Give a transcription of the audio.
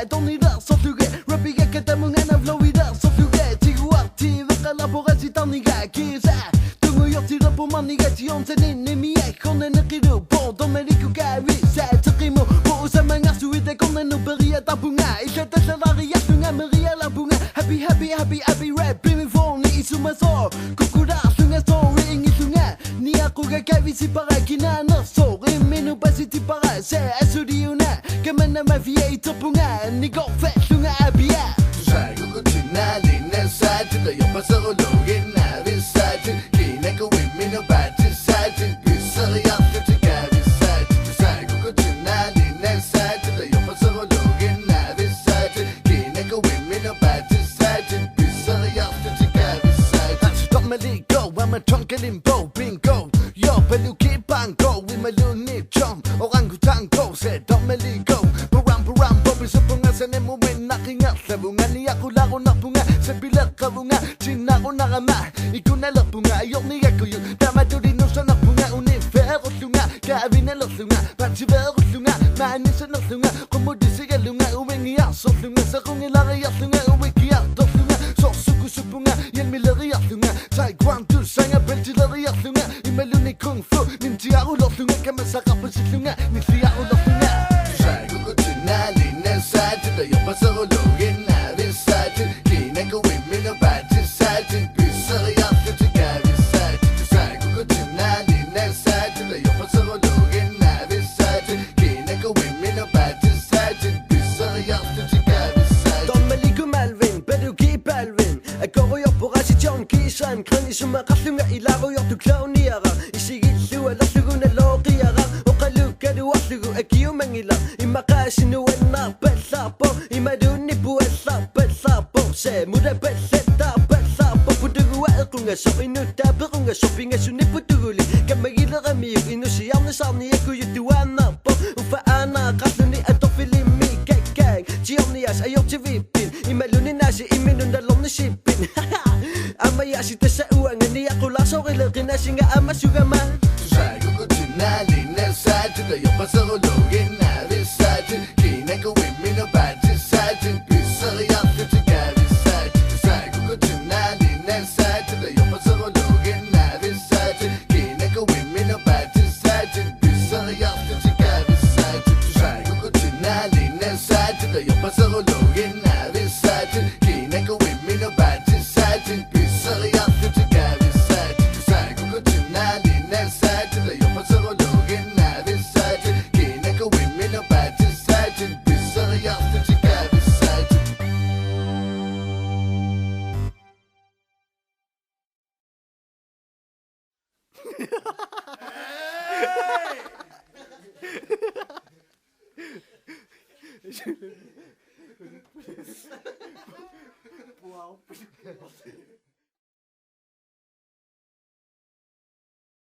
돈이라 서투게 랩비가 깨다문에나 플로이라 서투게 지구와티 럭갈라보가지 떠니가 기사 둥우역지로 보면 니가 지엄새는 의미에 꺼내 느끼루 보도메리쿠가 위세 특기모 보우사만 악수위대 꺼내 누베리아 따붕아 이제때 살아리 약둥아 머리야 라붕아 happy happy happy happy rap beaming phone 니 이수마서 쿠쿠라 숭아 소리 잉이 숭아 니 아쿠가 가위시 바라기나 너소 의미누 바시티 바라세 아수리우나 가만나 마피아 이토붕아 니고 패 숭아 아비야 살고 지나리는 사진도 옆에서 올라오긴 나비 사진 기내고 의미는 바지 사진 비서리 앞뒤가 비사진 살고 지나리는 사진도 옆에서 올라오긴 나비 사진 기내고 의미는 바지 사진 비서리 앞뒤가 비사진 Don't let it go I'm a drunken limbo bingo Yo 벨루키 빵고 with my lunit 좀 오랑구탕고 say don't let it go Buram 법에서 붕아서 내 몸에 나킹아 사붕아 니 아쿠라고 나붕아 새빌라가 붕아 지나고 나가마 이쿠나 러붕아 용니가 꾸유 다마두리 누서 나붕아 우니페로 숭아 가비네 러숭아 바치베로 숭아 마니서 너숭아 고무디시가 룽아 우행이야 소숭아 사공이라가 야숭아 우위기야 도숭아 소수구 수붕아 옌밀러가 야숭아 타이관두 상아 벨지러가 야숭아 이멜루니 쿵푸 닌지아우 러숭아 가마사가부 시숭아 니시아우 러숭아 살고 지나리는 사진도 옆에서 올라오긴 나비 사진 기내고 의미는 바지 사진 비서리 앞뒤가 비사진 살고 지나리는 사진도 옆에서 올라오긴 나비 사진 기내고 의미는 바지 사진 비서리 앞뒤가 비사진 Don't meligu Melvin, berugi Belvin Agoro yoporashi John Kishan Krani suma kasunga ilago yotu clowniara Isigitsu alasuguna logiara Okaluka du asugu akiu mangila Imakashinu ena besapo Imaduni buesa besapo Se muda beseta besapo Pudugu elkunga so inuta berunga Shoppinga suni puduguli Kamagila ramiu inusi amna sani eku yutuana po Ufa ana kasuni atofilimi kekeng Giomnias ayok chivipin Imaluni nasi iminunda lomni shipin Amayashi tesa uanga ni ako laso rilagin na singa amasugaman 살고 지나리는 사진도 옆에서 올라오긴 나비 사진 기내고 의미는 바지 사진 비서리 앞뒤가 비사진 살고 지나리는 사진도 옆에서 올라오긴 나비 사진 기내고 의미는 바지 사진 비서리 앞뒤가 비사진 살고 지나리는 사진도 옆에서 올라오긴 나비 사진 기내고 의미는 바지 사진 비서리 앞뒤가 비사진 살고 지나리는 사진도 옆에서 올라오긴 나비 사진 기내고 의미는 바지 사진 비서리 앞뒤가 비사진 Wow